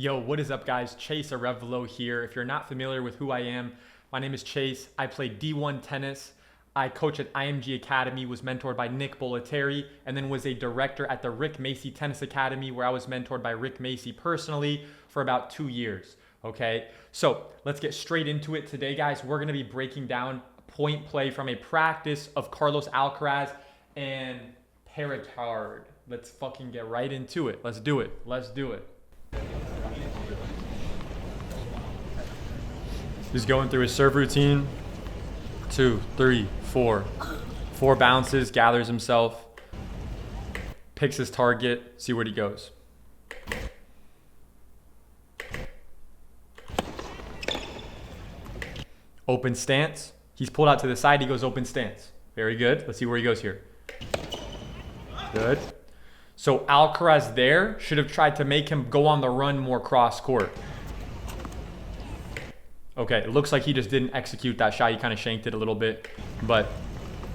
Yo, what is up guys? Chase Arevalo here. If you're not familiar with who I am, my name is Chase. I play D1 tennis. I coach at IMG Academy, was mentored by Nick Bollettieri, and then was a director at the Rick Macci Tennis Academy where I was mentored by Rick Macci personally for about 2 years, okay? So let's get straight into it today, guys. We're gonna be breaking down point play from a practice of Carlos Alcaraz and PERRICARD. Let's fucking get right into it. Let's do it. Let's do it. He's going through his serve routine. 2, 3, 4. 4 bounces, gathers himself, picks his target, see where he goes. Open stance. He's pulled out to the side, he goes open stance. Very good. Let's see where he goes here. Good. So Alcaraz there should have tried to make him go on the run more cross court. Okay, it looks like he just didn't execute that shot. He kind of shanked it a little bit. But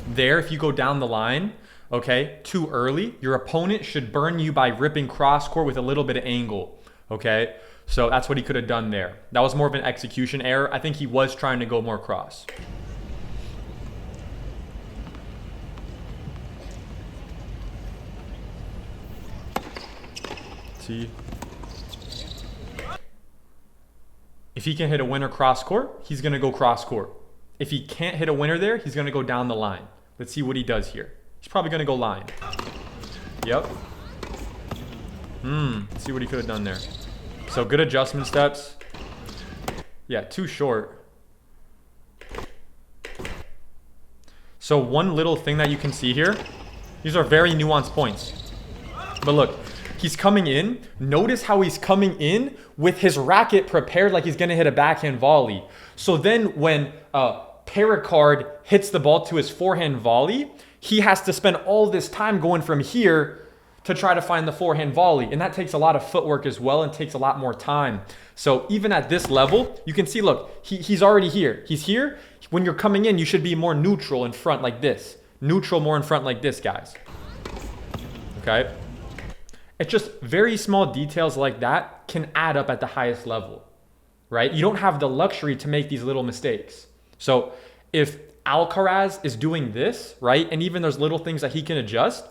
there, if you go down the line, okay, too early, your opponent should burn you by ripping cross court with a little bit of angle, okay? So that's what he could have done there. That was more of an execution error. I think he was trying to go more cross. See? If he can hit a winner cross court, he's going to go cross court. If he can't hit a winner there, he's going to go down the line. Let's see what he does here. He's probably going to go line. Yep. Let's see what he could have done there. So good adjustment steps. Yeah, too short. So one little thing that you can see here, these are very nuanced points. But look, he's coming in. Notice how he's coming in with his racket prepared like he's going to hit a backhand volley. So then when PERRICARD hits the ball to his forehand volley, he has to spend all this time going from here to try to find the forehand volley. And that takes a lot of footwork as well and takes a lot more time. So even at this level, you can see, look, he's already here. He's here. When you're coming in, you should be more neutral in front like this. Neutral more in front like this, guys. Okay? It's just very small details like that can add up at the highest level, right? You don't have the luxury to make these little mistakes. So if Alcaraz is doing this, right, and even there's little things that he can adjust,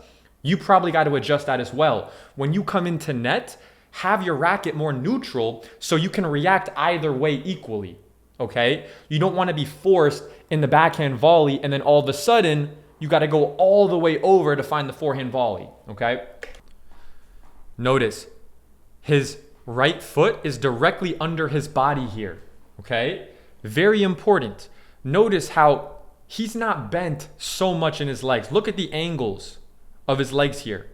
you probably got to adjust that as well. When you come into net, have your racket more neutral so you can react either way equally, okay? You don't want to be forced in the backhand volley and then all of a sudden you got to go all the way over to find the forehand volley, okay? Notice his right foot is directly under his body here, okay? Very important. Notice how he's not bent so much in his legs. Look at the angles of his legs here,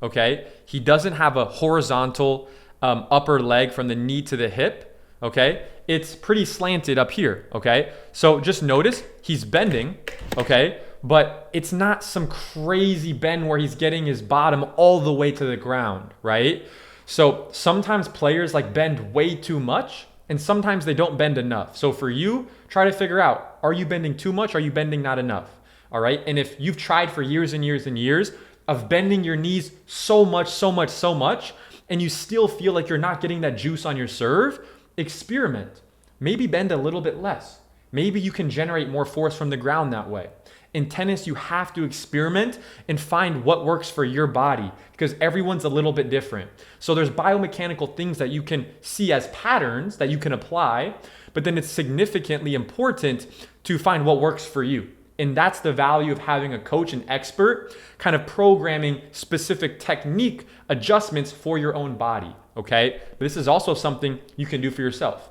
okay? He doesn't have a horizontal upper leg from the knee to the hip, okay? It's pretty slanted up here, okay? So just notice he's bending, okay? But it's not some crazy bend where he's getting his bottom all the way to the ground, right? So sometimes players like bend way too much and sometimes they don't bend enough. So for you, try to figure out, are you bending too much? Are you bending not enough? All right. And if you've tried for years and years and years of bending your knees so much, and you still feel like you're not getting that juice on your serve, experiment. Maybe bend a little bit less. Maybe you can generate more force from the ground that way. In tennis, you have to experiment and find what works for your body because everyone's a little bit different. So there's biomechanical things that you can see as patterns that you can apply, but then it's significantly important to find what works for you. And that's the value of having a coach, an expert, kind of programming specific technique adjustments for your own body, okay? But this is also something you can do for yourself.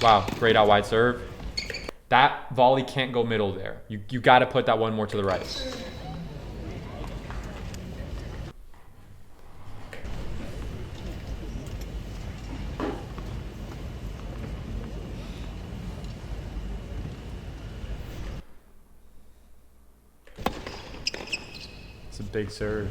Wow, great out wide serve. That volley can't go middle there. You got to put that one more to the right. It's a big serve.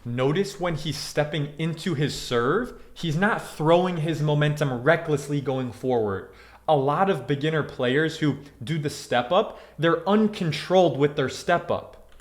Notice when he's stepping into his serve, he's not throwing his momentum recklessly going forward. A lot of beginner players who do the step up, they're uncontrolled with their step up.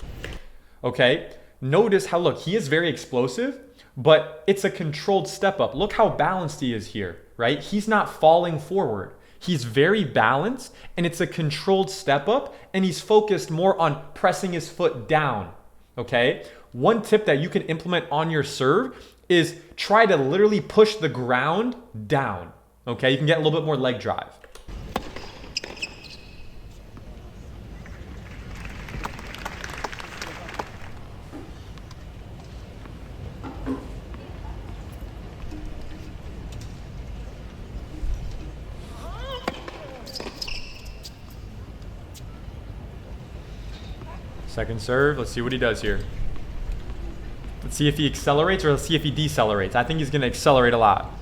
Okay? notice how, look, he is very explosive, but it's a controlled step up. Look how balanced he is here, right? He's not falling forward. He's very balanced, and it's a controlled step up, and he's focused more on pressing his foot down, okay? One tip that you can implement on your serve is try to literally push the ground down, okay? You can get a little bit more leg drive. Second serve, let's see what he does here. Let's see if he accelerates or let's see if he decelerates. I think he's gonna accelerate a lot.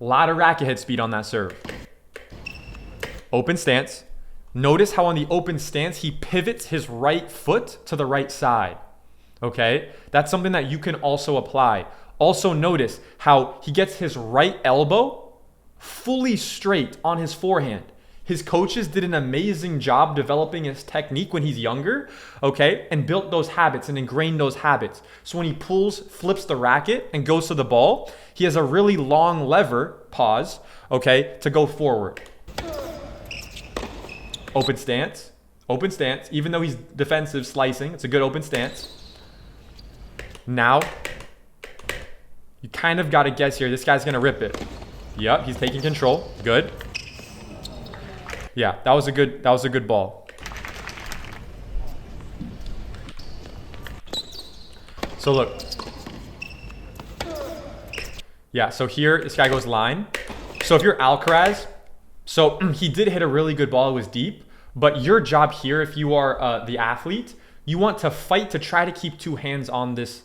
A lot of racket head speed on that serve. Open stance. Notice how on the open stance, he pivots his right foot to the right side. Okay, that's something that you can also apply. Also notice how he gets his right elbow fully straight on his forehand. His coaches did an amazing job developing his technique when he's younger, okay, and built those habits and ingrained those habits. So when he pulls, flips the racket and goes to the ball, he has a really long lever, pause, okay, to go forward. Open stance, even though he's defensive slicing, it's a good open stance. Now, you kind of got to guess here, this guy's going to rip it. Yep, he's taking control, good. Yeah, that was a good ball. So look. Yeah, so here this guy goes line. So if you're Alcaraz, so he did hit a really good ball, it was deep, but your job here, if you are the athlete, you want to fight to try to keep two hands on this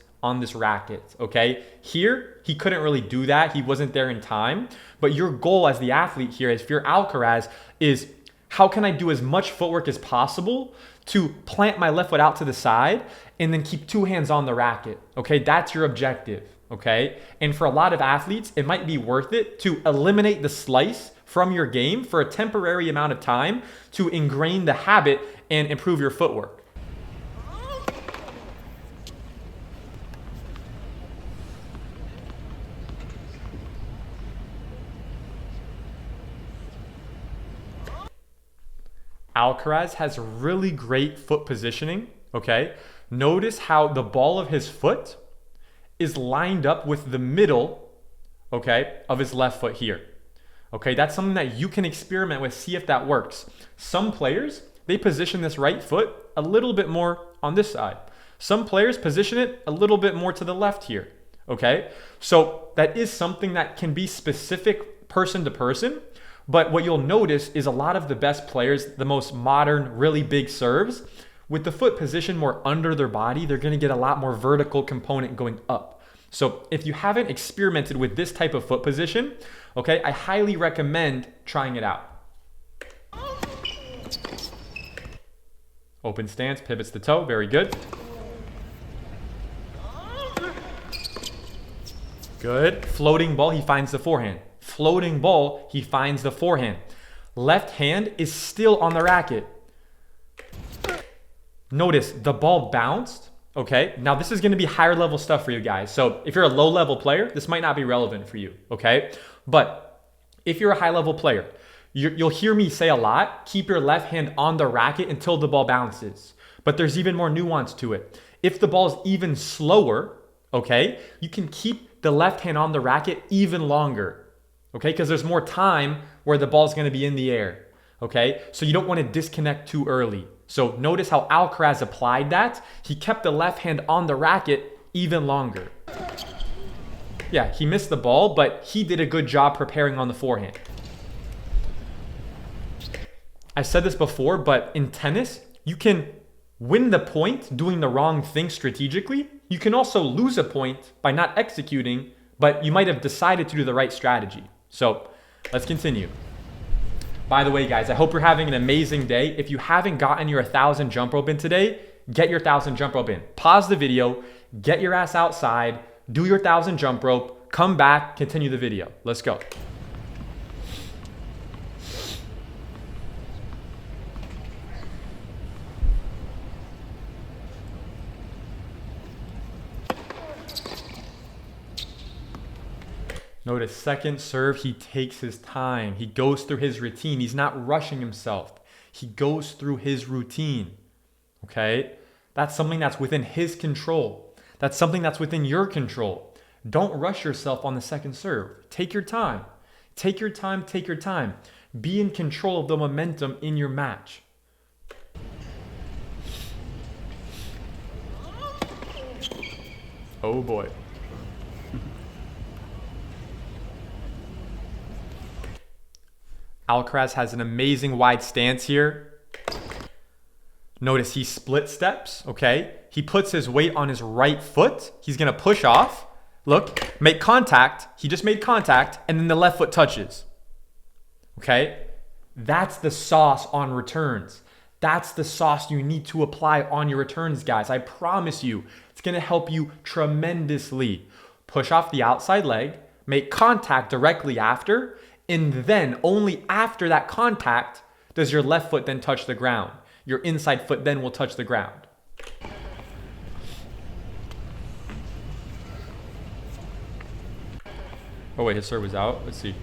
racket, okay? Here, he couldn't really do that. He wasn't there in time, but your goal as the athlete here, if you're Alcaraz, is how can I do as much footwork as possible to plant my left foot out to the side and then keep two hands on the racket, okay? That's your objective, okay? And for a lot of athletes, it might be worth it to eliminate the slice from your game for a temporary amount of time to ingrain the habit and improve your footwork. Alcaraz has really great foot positioning, okay? Notice how the ball of his foot is lined up with the middle, okay, of his left foot here. Okay, that's something that you can experiment with, see if that works. Some players, they position this right foot a little bit more on this side. Some players position it a little bit more to the left here, okay? So that is something that can be specific person to person. But what you'll notice is a lot of the best players, the most modern, really big serves, with the foot positioned more under their body, they're going to get a lot more vertical component going up. So if you haven't experimented with this type of foot position, okay, I highly recommend trying it out. Open stance, pivots the toe, very good. Good. Floating ball, he finds the forehand. Floating ball, he finds the forehand. Left hand is still on the racket. Notice the ball bounced, okay? Now this is gonna be higher level stuff for you guys. So if you're a low level player, this might not be relevant for you, okay? But if you're a high level player, you'll hear me say a lot, keep your left hand on the racket until the ball bounces. But there's even more nuance to it. If the ball is even slower, okay, you can keep the left hand on the racket even longer. Okay, because there's more time where the ball's going to be in the air. Okay, so you don't want to disconnect too early. So notice how Alcaraz applied that. He kept the left hand on the racket even longer. Yeah, he missed the ball, but he did a good job preparing on the forehand. I said this before, but in tennis, you can win the point doing the wrong thing strategically. You can also lose a point by not executing, but you might have decided to do the right strategy. So let's continue. By the way, guys, I hope you're having an amazing day. If you haven't gotten your 1,000 jump rope in today, get your 1,000 jump rope in. Pause the video, get your ass outside, do your 1,000 jump rope, come back, continue the video. Let's go. Notice second serve, he takes his time. He goes through his routine. He's not rushing himself. He goes through his routine. Okay? That's something that's within his control. That's something that's within your control. Don't rush yourself on the second serve. Take your time. Take your time. Take your time. Be in control of the momentum in your match. Oh boy. Alcaraz has an amazing wide stance here. Notice he split steps, okay? He puts his weight on his right foot. He's gonna push off. Look, make contact. He just made contact, and then the left foot touches. Okay? That's the sauce on returns. That's the sauce you need to apply on your returns, guys. I promise you, it's gonna help you tremendously. Push off the outside leg, make contact directly after, and then only after that contact does your left foot then touch the ground. Your inside foot then will touch the ground. Oh wait, his serve was out. Let's see.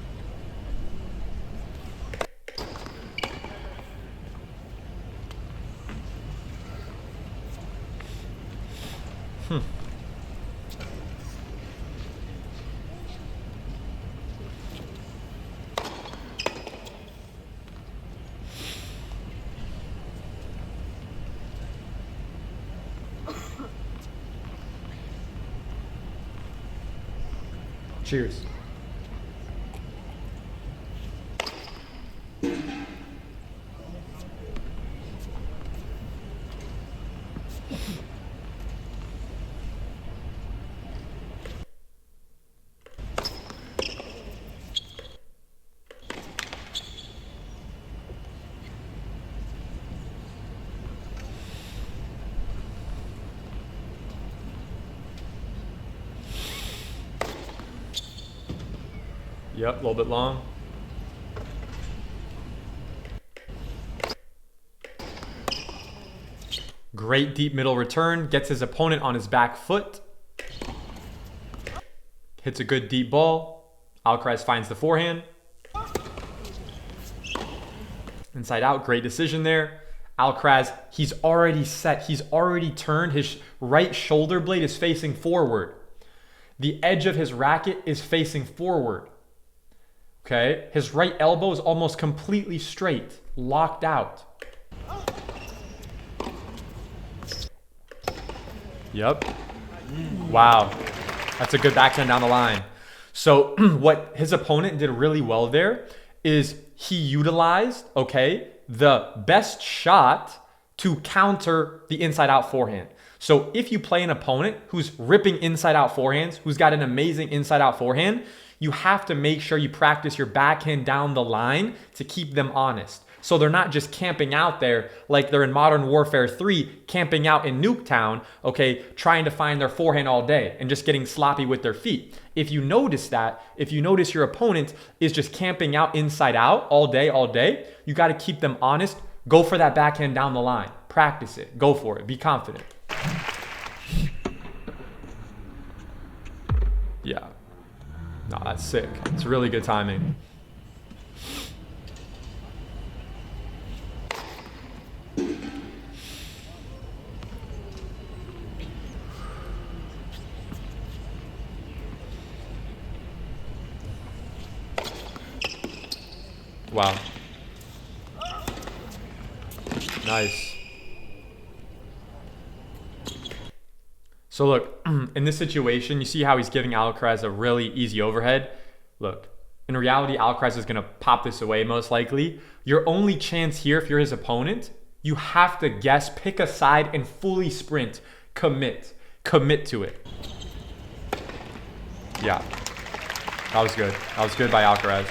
Cheers. Yep, a little bit long. Great deep middle return. Gets his opponent on his back foot. Hits a good deep ball. Alcaraz finds the forehand. Inside out, great decision there. Alcaraz, he's already set. He's already turned. His right shoulder blade is facing forward. The edge of his racket is facing forward. Okay, his right elbow is almost completely straight, locked out. Yep. Wow. That's a good backhand down the line. So what his opponent did really well there is he utilized, okay, the best shot to counter the inside out forehand. So if you play an opponent who's ripping inside out forehands, who's got an amazing inside out forehand, you have to make sure you practice your backhand down the line to keep them honest. So they're not just camping out there like they're in Modern Warfare 3, camping out in Nuketown, okay, trying to find their forehand all day and just getting sloppy with their feet. If you notice that, if you notice your opponent is just camping out inside out all day, you got to keep them honest. Go for that backhand down the line. Practice it. Go for it. Be confident. Yeah. No, that's sick. It's really good timing. Wow. Nice. So look, in this situation, you see how he's giving Alcaraz a really easy overhead? Look, in reality, Alcaraz is going to pop this away most likely. Your only chance here, if you're his opponent, you have to guess, pick a side, and fully sprint. Commit. Commit to it. Yeah. That was good. That was good by Alcaraz.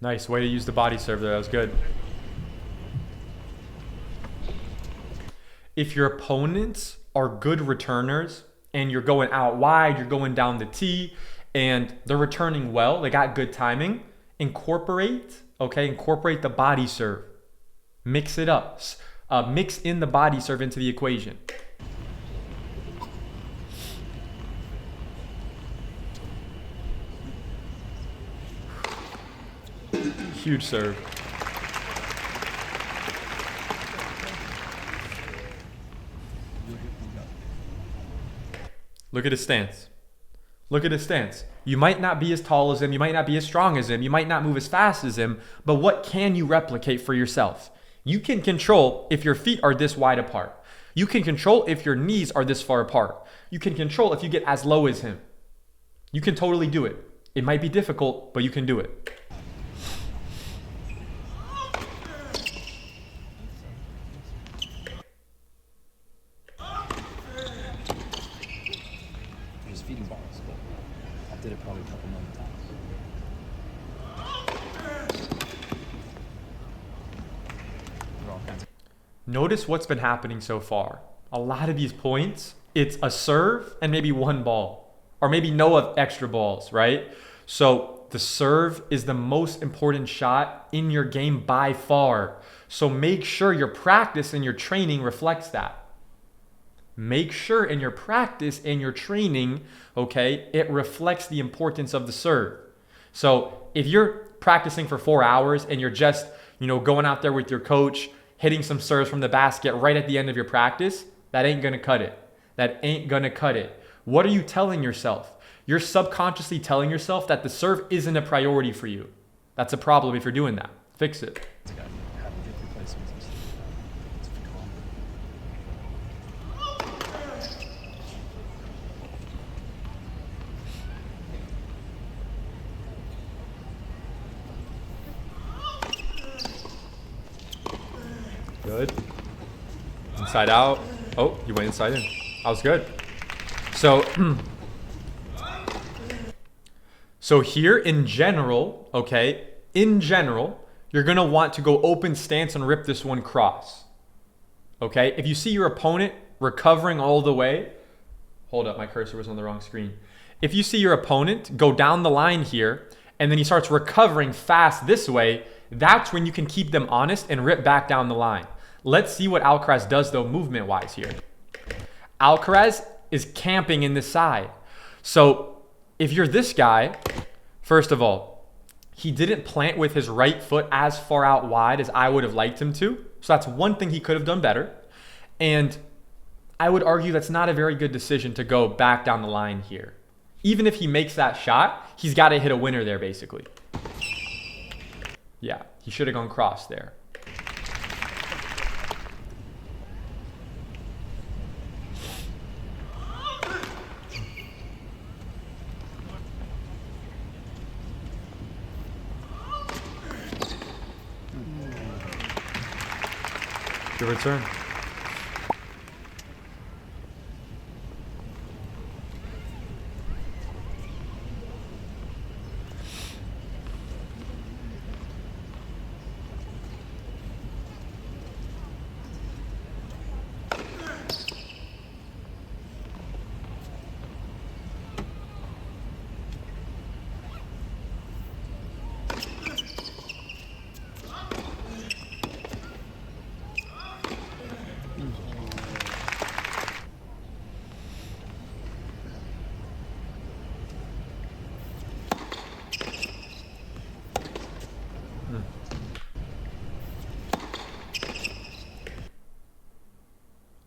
Nice way to use the body serve there. That was good. If your opponents are good returners and you're going out wide, you're going down the tee, and they're returning well, they got good timing, incorporate the body serve. Mix it up. Mix in the body serve into the equation. Huge serve. Look at his stance. Look at his stance. You might not be as tall as him. You might not be as strong as him. You might not move as fast as him. But what can you replicate for yourself? You can control if your feet are this wide apart. You can control if your knees are this far apart. You can control if you get as low as him. You can totally do it. It might be difficult, but you can do it. Feeding balls, but I did it probably a couple million times. Notice what's been happening so far. A lot of these points, it's a serve and maybe one ball, or maybe no extra balls, right? So the serve is the most important shot in your game by far. So make sure your practice and your training reflects that. Make sure in your practice and your training, okay, it reflects the importance of the serve. So if you're practicing for 4 hours and you're just, going out there with your coach, hitting some serves from the basket right at the end of your practice, that ain't gonna cut it. That ain't gonna cut it. What are you telling yourself? You're subconsciously telling yourself that the serve isn't a priority for you. That's a problem if you're doing that. Fix it. Good. Inside out. Oh, you went inside in. That was good. So here in general, okay, you're going to want to go open stance and rip this one cross. Okay? If you see your opponent recovering all the way, hold up, my cursor was on the wrong screen. If you see your opponent go down the line here, and then he starts recovering fast this way, that's when you can keep them honest and rip back down the line. Let's see what Alcaraz does though movement-wise here. Alcaraz is camping in this side. So if you're this guy, first of all, he didn't plant with his right foot as far out wide as I would have liked him to. So that's one thing he could have done better. And I would argue that's not a very good decision to go back down the line here. Even if he makes that shot, he's got to hit a winner there basically. Yeah, he should have gone cross there. Good return.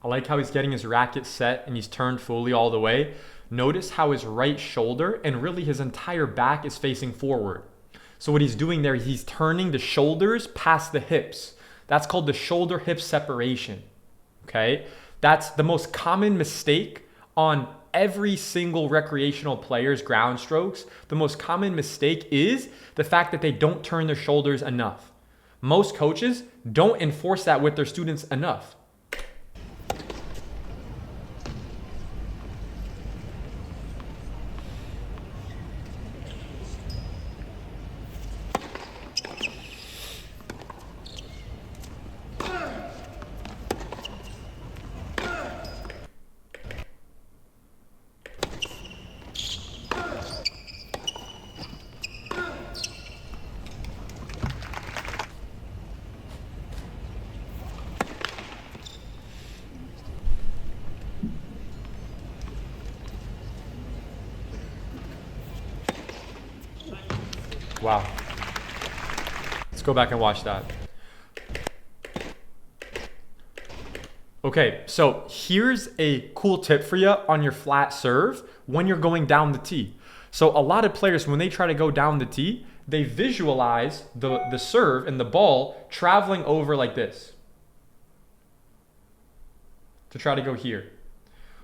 I like how he's getting his racket set and he's turned fully all the way. Notice how his right shoulder and really his entire back is facing forward. So what he's doing there, he's turning the shoulders past the hips. That's called the shoulder hip separation, okay? That's the most common mistake on every single recreational player's ground strokes. The most common mistake is the fact that they don't turn their shoulders enough. Most coaches don't enforce that with their students enough. Wow. Let's go back and watch that. Okay, so here's a cool tip for you on your flat serve when you're going down the tee. So a lot of players, when they try to go down the tee, they visualize the serve and the ball traveling over like this to try to go here.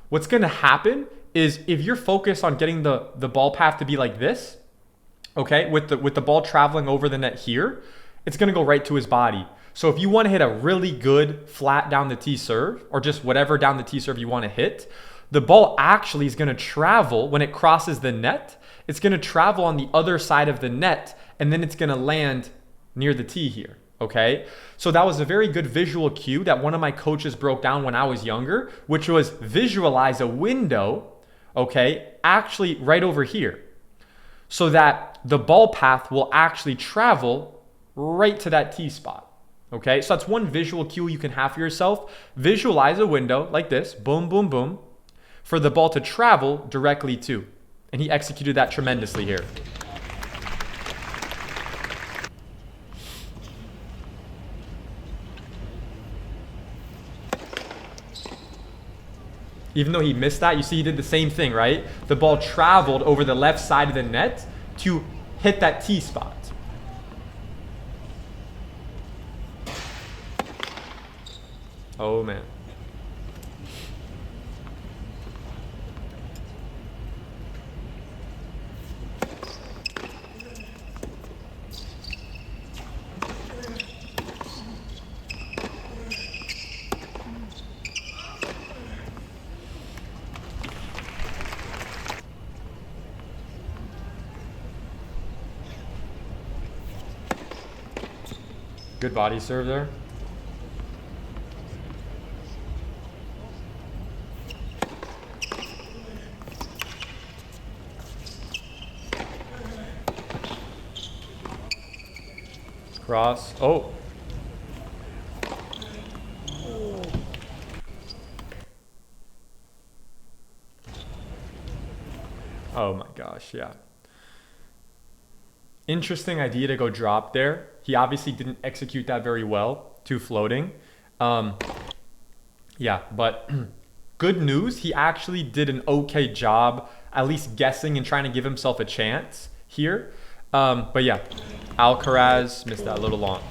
What's going to happen is if you're focused on getting the ball path to be like this, okay, with the ball traveling over the net here, it's going to go right to his body. So if you want to hit a really good flat down the tee serve, or just whatever down the tee serve you want to hit, the ball actually is going to travel when it crosses the net. It's going to travel on the other side of the net, and then it's going to land near the tee here, okay? So that was a very good visual cue that one of my coaches broke down when I was younger, which was visualize a window, okay, actually right over here, so that the ball path will actually travel right to that tee spot. Okay, so that's one visual cue you can have for yourself. Visualize a window like this, boom, boom, boom, for the ball to travel directly to. And he executed that tremendously here. Even though he missed that, you see he did the same thing, right? The ball traveled over the left side of the net to hit that tee spot. Oh, man. Good body serve there. Cross. Oh. Oh my gosh, yeah. Interesting idea to go drop there. He obviously didn't execute that very well, to floating. Yeah, but good news, he actually did an okay job, at least guessing and trying to give himself a chance here. But yeah, Alcaraz missed that a little long.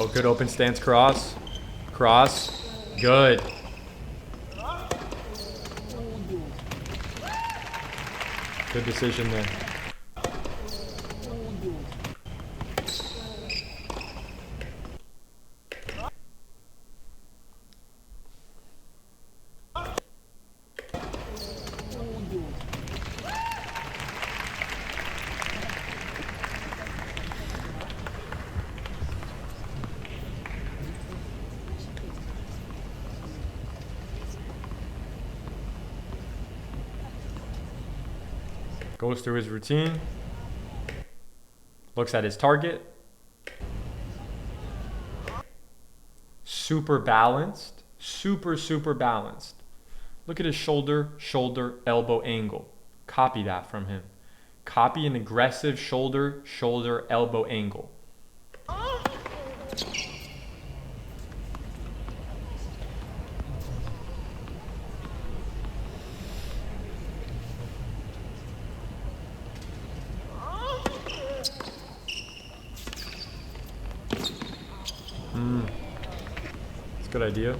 Oh, good open stance cross. Cross. Good. Good decision there. Goes through his routine, looks at his target. Super balanced, super balanced. Look at his shoulder, elbow angle. Copy that from him. Copy an aggressive shoulder, elbow angle. That's a good idea.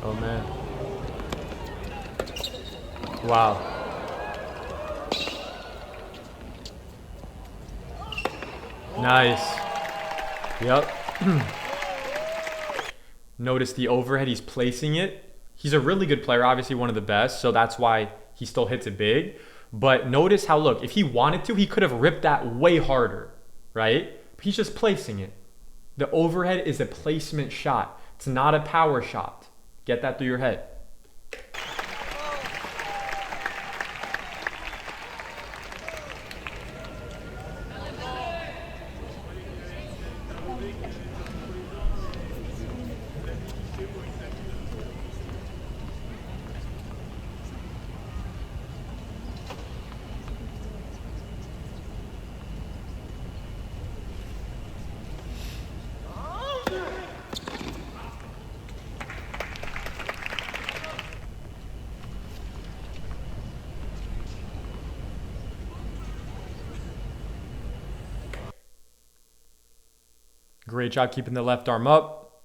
Oh man. Wow. Nice. Yep. Notice the overhead, he's placing it. He's a really good player, obviously one of the best, so that's why he still hits it big. But notice how, look, if he wanted to, he could have ripped that way harder, right? But he's just placing it. The overhead is a placement shot. It's not a power shot. Get that through your head. Great job keeping the left arm up.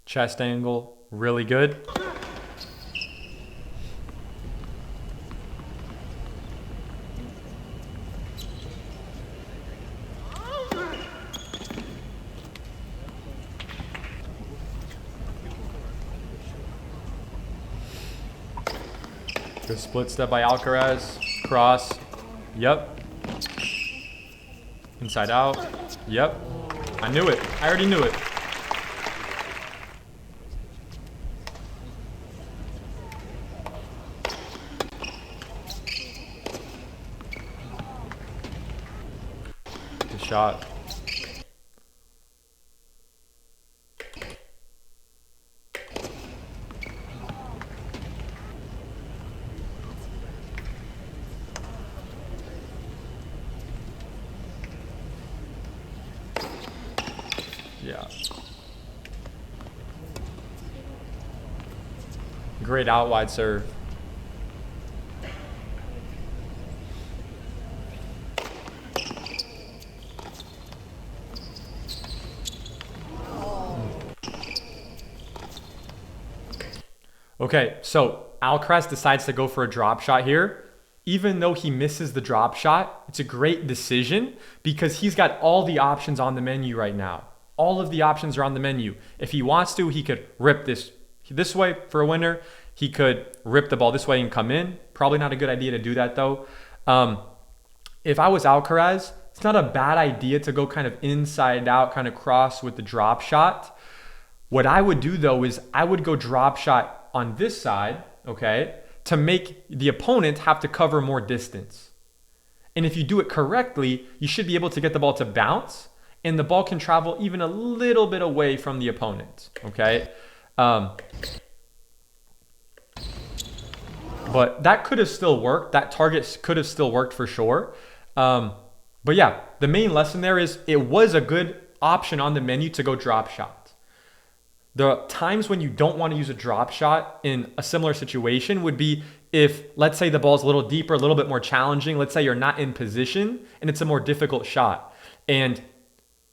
Chest angle, really good. Good split step by Alcaraz. Cross. Yep. Inside out. Yep. I knew it. I already knew it. Good shot. Yeah. Great out wide serve. Okay, so Alcaraz decides to go for a drop shot here. Even though he misses the drop shot, it's a great decision because he's got all the options on the menu right now. All of the options are on the menu. If he wants to, he could rip this way for a winner. He could rip the ball this way and come in. Probably not a good idea to do that though. If I was Alcaraz, it's not a bad idea to go kind of inside out, kind of cross with the drop shot. What I would do though is I would go drop shot on this side, okay, to make the opponent have to cover more distance. And if you do it correctly, you should be able to get the ball to bounce and the ball can travel even a little bit away from the opponent, okay? But that could have still worked. That target could have still worked for sure. But yeah, the main lesson there is it was a good option on the menu to go drop shot. The times when you don't want to use a drop shot in a similar situation would be if, let's say the ball's a little deeper, a little bit more challenging. Let's say you're not in position and it's a more difficult shot. And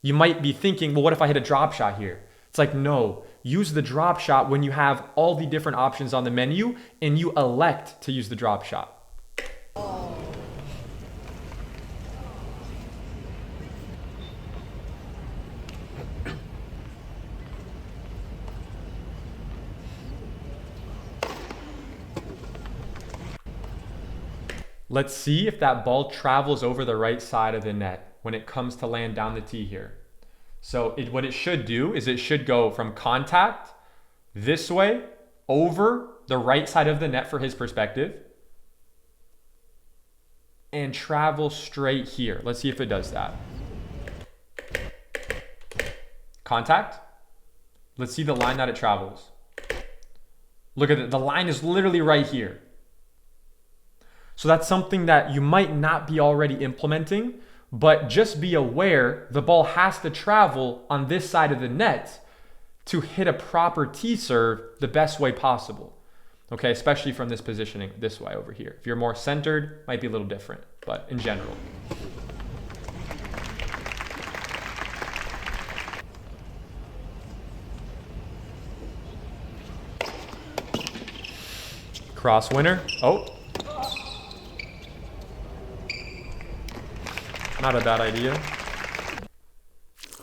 you might be thinking, well, what if I hit a drop shot here? It's like, no, use the drop shot when you have all the different options on the menu and you elect to use the drop shot. Let's see if that ball travels over the right side of the net when it comes to land down the tee here. So what it should do is it should go from contact this way over the right side of the net for his perspective and travel straight here. Let's see if it does that. Contact. Let's see the line that it travels. Look at it. The line is literally right here. So that's something that you might not be already implementing, but just be aware the ball has to travel on this side of the net to hit a proper tee serve the best way possible. Okay, especially from this positioning this way over here. If you're more centered, might be a little different, but in general. Cross winner. Oh. Not a bad idea.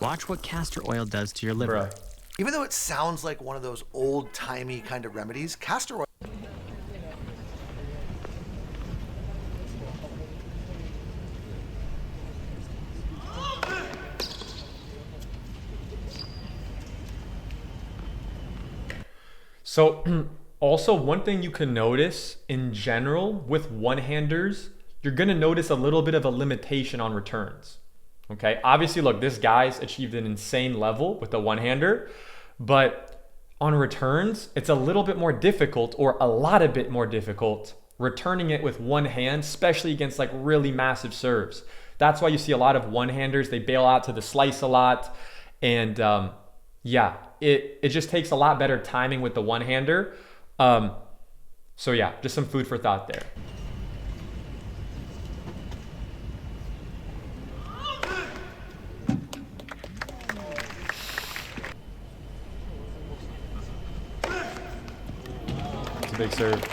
Watch what castor oil does to your liver. Bruh. Even though it sounds like one of those old-timey kind of remedies, castor oil. So also one thing you can notice in general with one-handers, you're gonna notice a little bit of a limitation on returns. Okay, obviously look, this guy's achieved an insane level with the one-hander, but on returns, it's a little bit more difficult, or a lot a bit more difficult, returning it with one hand, especially against like really massive serves. That's why you see a lot of one-handers, they bail out to the slice a lot, and yeah, it just takes a lot better timing with the one-hander. So yeah, just some food for thought there. It's a big serve.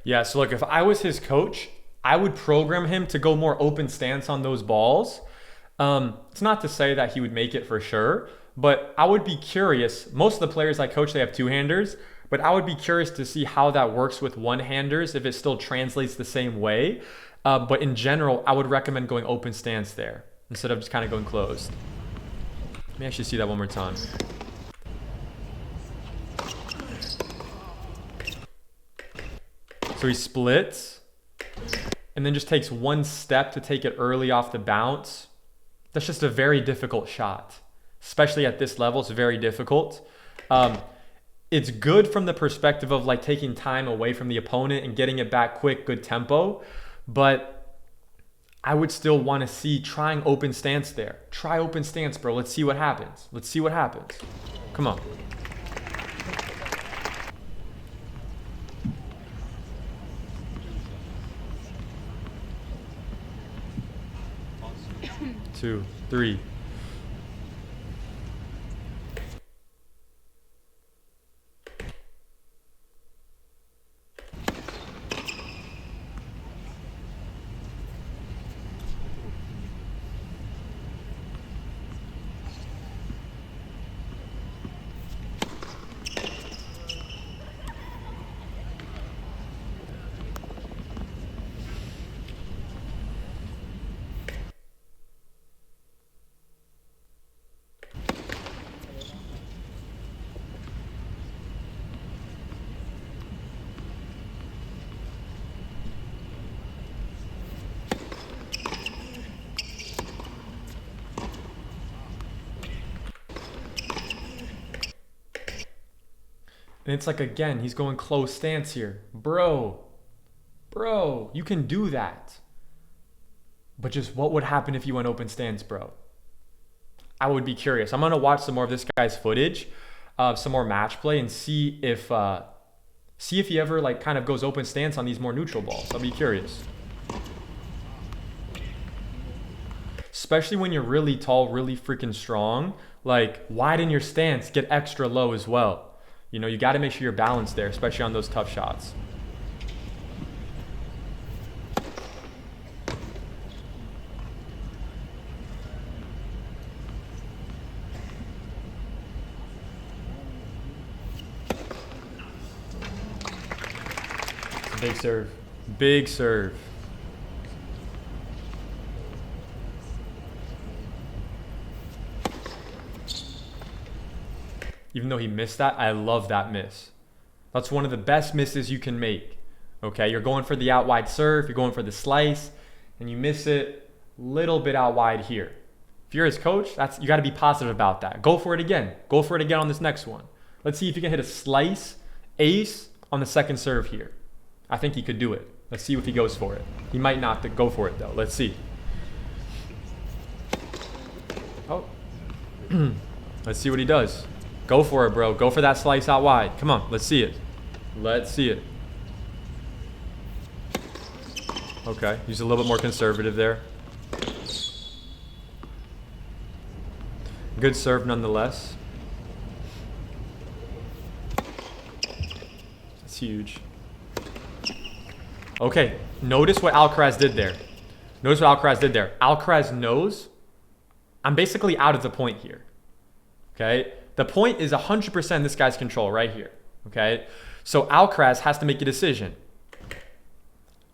Yeah, so look, if I was his coach, I would program him to go more open stance on those balls. It's not to say that he would make it for sure, but I would be curious. Most of the players I coach, they have two-handers, but I would be curious to see how that works with one-handers, if it still translates the same way. But in general, I would recommend going open stance there instead of just kind of going closed. Let me actually see that one more time. So he splits and then just takes one step to take it early off the bounce. That's just a very difficult shot, especially at this level. It's very difficult. It's good from the perspective of like taking time away from the opponent and getting it back quick, good tempo. But I would still want to see trying open stance there. Try open stance, bro. Let's see what happens. Let's see what happens. Come on. Two, three. And it's like, again, he's going close stance here. Bro, you can do that. But just what would happen if you went open stance, bro? I would be curious. I'm going to watch some more of this guy's footage, some more match play, and see if he ever like kind of goes open stance on these more neutral balls. I'll be curious. Especially when you're really tall, really freaking strong, like widen your stance, get extra low as well. You know, you got to make sure you're balanced there, especially on those tough shots. Big serve. Big serve. Even though he missed that, I love that miss. That's one of the best misses you can make. Okay, you're going for the out wide serve, you're going for the slice, and you miss it a little bit out wide here. If you're his coach, you got to be positive about that. Go for it again. Go for it again on this next one. Let's see if he can hit a slice ace on the second serve here. I think he could do it. Let's see if he goes for it. He might not go for it though. Let's see. Oh. Let's see what he does. Go for it, bro. Go for that slice out wide. Come on, let's see it. Let's see it. Okay, he's a little bit more conservative there. Good serve nonetheless. That's huge. Okay, notice what Alcaraz did there. Notice what Alcaraz did there. Alcaraz knows I'm basically out of the point here. Okay? The point is 100% in this guy's control right here. Okay? So Alcaraz has to make a decision.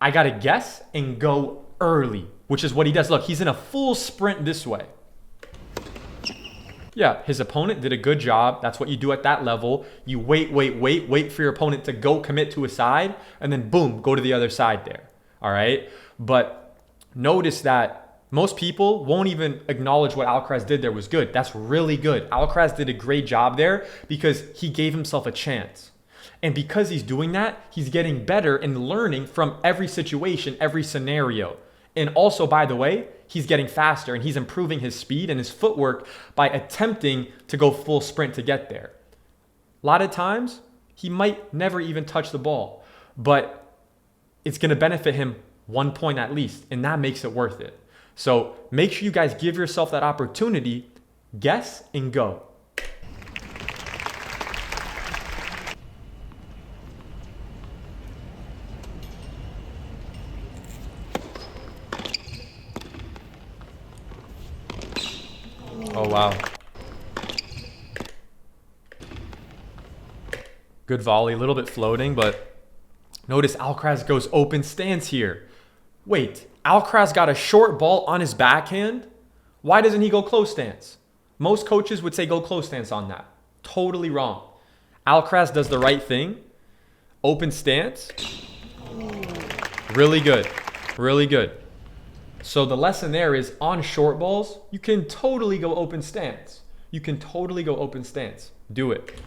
I got to guess and go early, which is what he does. Look, he's in a full sprint this way. Yeah, his opponent did a good job. That's what you do at that level. You wait for your opponent to go commit to a side, and then boom, go to the other side there. All right? But notice that most people won't even acknowledge what Alcaraz did there was good. That's really good. Alcaraz did a great job there because he gave himself a chance. And because he's doing that, he's getting better and learning from every situation, every scenario. And also, by the way, he's getting faster and he's improving his speed and his footwork by attempting to go full sprint to get there. A lot of times, he might never even touch the ball, but it's going to benefit him 1 point at least, and that makes it worth it. So make sure you guys give yourself that opportunity, guess and go. Oh, wow. Good volley, a little bit floating, but notice Alcaraz goes open stance here. Wait, Alcaraz got a short ball on his backhand? Why doesn't he go close stance? Most coaches would say go close stance on that. Totally wrong. Alcaraz does the right thing. Open stance. Really good. Really good. So the lesson there is on short balls, you can totally go open stance. You can totally go open stance. Do it.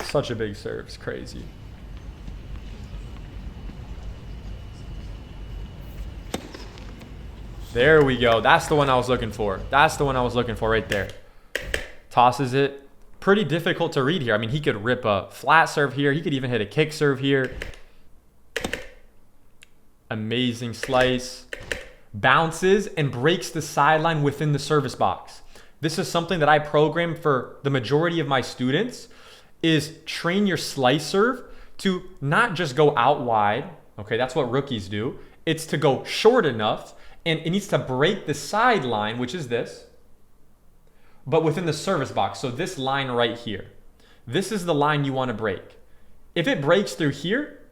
Such a big serve. It's crazy. There we go. That's the one I was looking for. That's the one I was looking for right there. Tosses it. Pretty difficult to read here. I mean, he could rip a flat serve here. He could even hit a kick serve here. Amazing slice. Bounces and breaks the sideline within the service box. This is something that I program for the majority of my students, is train your slice serve to not just go out wide. Okay, that's what rookies do. It's to go short enough, and it needs to break the sideline, which is this, but within the service box. So this line right here, this is the line you want to break. If it breaks through here,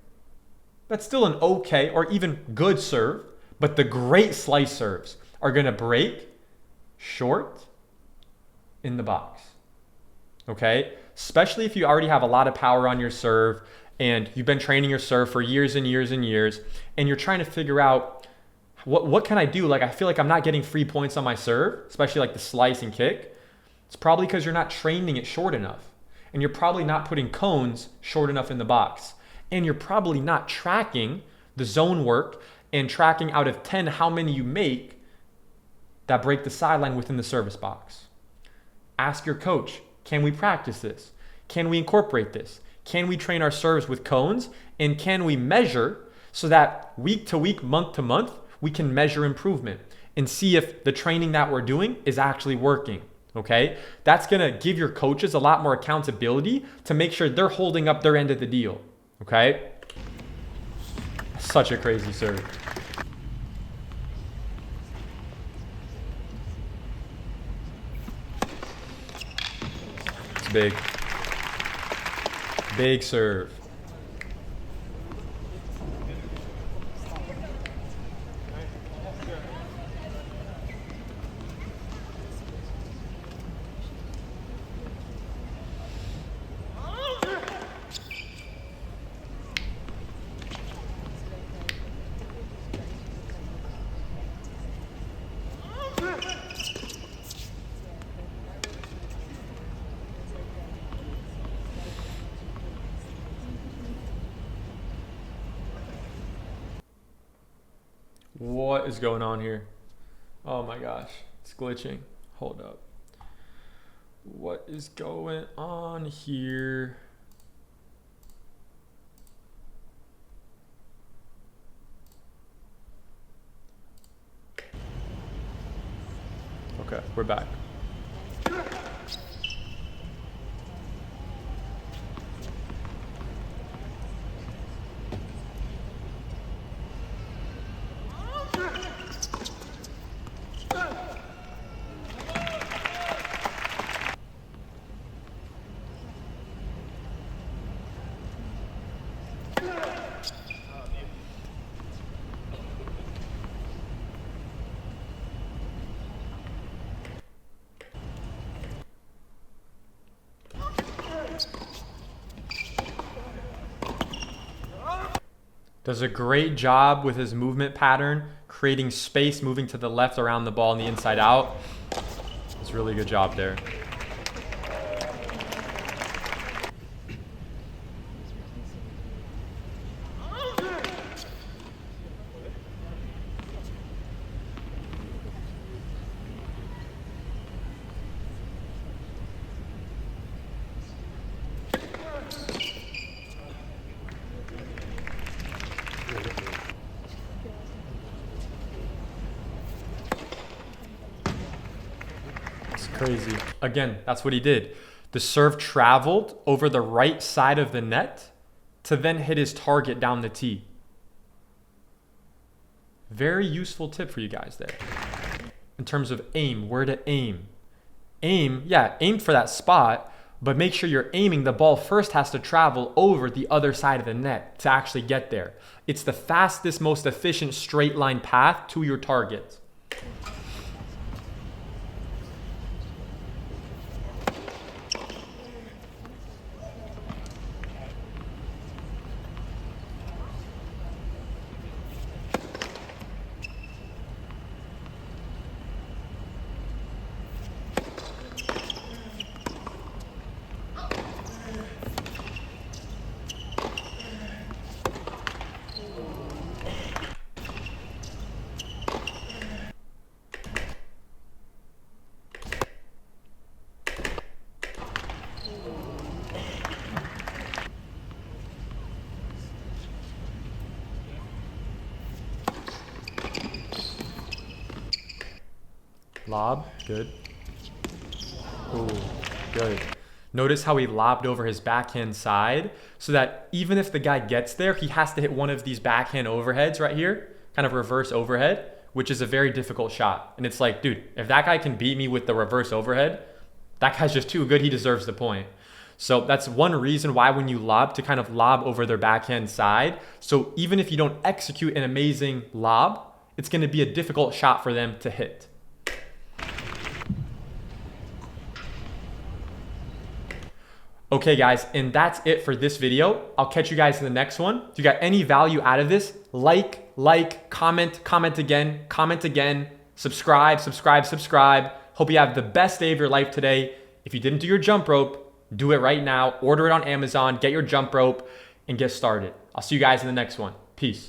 that's still an okay or even good serve, but the great slice serves are going to break short in the box. Okay? Especially if you already have a lot of power on your serve and you've been training your serve for years and years and years, and you're trying to figure out what can I do? Like, I feel like I'm not getting free points on my serve, especially like the slice and kick. It's probably because you're not training it short enough, and you're probably not putting cones short enough in the box, and you're probably not tracking the zone work and tracking out of 10 how many you make that break the sideline within the service box. Ask your coach, can we practice this? Can we incorporate this? Can we train our serves with cones? And can we measure so that week to week, month to month, we can measure improvement and see if the training that we're doing is actually working? Okay, that's gonna give your coaches a lot more accountability to make sure they're holding up their end of the deal. Okay, such a crazy serve. It's big, big serve. What is going on here? Oh my gosh, it's glitching. Hold up. What is going on here? Okay, we're back. Does a great job with his movement pattern, creating space, moving to the left around the ball and the inside out. It's a really good job there. Crazy. Again, that's what he did. The serve traveled over the right side of the net to then hit his target down the tee. Very useful tip for you guys there. In terms of aim, where to aim. Aim, yeah, aim for that spot, but make sure you're aiming. The ball first has to travel over the other side of the net to actually get there. It's the fastest, most efficient straight line path to your target. Lob, good. Ooh, good. Notice how he lobbed over his backhand side so that even if the guy gets there, he has to hit one of these backhand overheads right here, kind of reverse overhead, which is a very difficult shot. And it's like, dude, if that guy can beat me with the reverse overhead, that guy's just too good. He deserves the point. So that's one reason why when you lob, to kind of lob over their backhand side. So even if you don't execute an amazing lob, it's going to be a difficult shot for them to hit. Okay guys, and that's it for this video. I'll catch you guys in the next one. If you got any value out of this, like, comment again, subscribe. Hope you have the best day of your life today. If you didn't do your jump rope, do it right now. Order it on Amazon, get your jump rope, and get started. I'll see you guys in the next one. Peace.